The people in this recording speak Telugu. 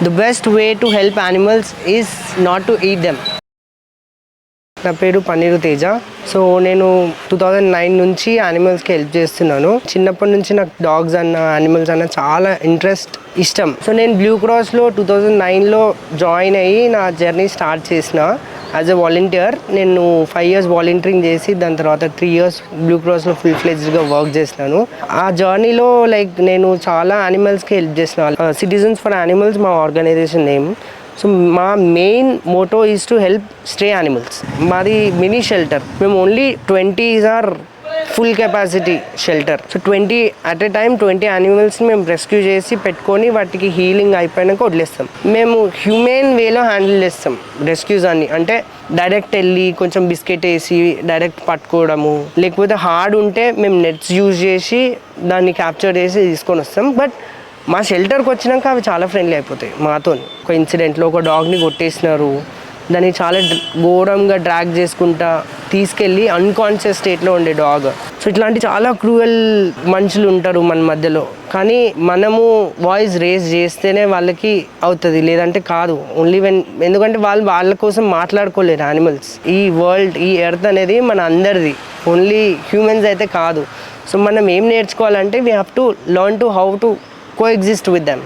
The best way to help animals is not to eat them. నా పేరు పన్నీరు తేజ. సో నేను 2009 నుంచి యానిమల్స్కి హెల్ప్ చేస్తున్నాను. చిన్నప్పటి నుంచి నాకు డాగ్స్ అన్న యానిమల్స్ అన్న చాలా ఇంట్రెస్ట్ ఇష్టం. సో నేను బ్లూ క్రాస్లో 2009లో జాయిన్ అయ్యి నా జర్నీ స్టార్ట్ చేసిన యాజ్ ఎ వాలంటీర్. నేను 5 years వాలంటీరింగ్ చేసి దాని తర్వాత 3 years బ్లూ క్రాస్లో ఫుల్ ఫ్లెడ్జ్డ్గా వర్క్ చేసినాను. ఆ జర్నీలో లైక్ నేను చాలా యానిమల్స్కి హెల్ప్ చేసిన. సిటిజన్స్ ఫర్ యానిమల్స్ మా ఆర్గనైజేషన్ నేమ్. సో మా main motto is to help stray animals. మాది మినీ షెల్టర్. మేము only 20 or full capacity shelter. So 20 at a time 20 యానిమల్స్ని మేము రెస్క్యూ చేసి పెట్టుకొని వాటికి హీలింగ్ అయిపోయాక వదిలేస్తాం. మేము హ్యూమెన్ వేలో హ్యాండిల్ చేస్తాం రెస్క్యూస్ అన్ని. అంటే డైరెక్ట్ వెళ్ళి కొంచెం బిస్కెట్ వేసి డైరెక్ట్ పట్టుకోవడము, లేకపోతే హార్డ్ ఉంటే మేము నెట్స్ యూజ్ చేసి దాన్ని క్యాప్చర్ చేసి తీసుకొని వస్తాం. బట్ మా షెల్టర్కి వచ్చినాక అవి చాలా ఫ్రెండ్లీ అయిపోతాయి మాతో. ఒక ఇన్సిడెంట్లో ఒక డాగ్ని కొట్టేసినారు, దాన్ని చాలా ఘోరంగా డ్రాగ్ చేసుకుంటా తీసుకెళ్ళి అన్కాన్షియస్ స్టేట్లో ఉండే డాగ్. సో ఇట్లాంటి చాలా క్రూయల్ మనుషులు ఉంటారు మన మధ్యలో. కానీ మనము వాయిస్ రేస్ చేస్తేనే వాళ్ళకి అవుతుంది, లేదంటే కాదు. ఓన్లీ ఎందుకంటే వాళ్ళ కోసం మాట్లాడుకోలేరు యానిమల్స్. ఈ వరల్డ్, ఈ ఎర్త్ అనేది మన అందరిది, ఓన్లీ హ్యూమన్స్ అయితే కాదు. సో మనం ఏం నేర్చుకోవాలంటే we have to learn to how to coexist with them.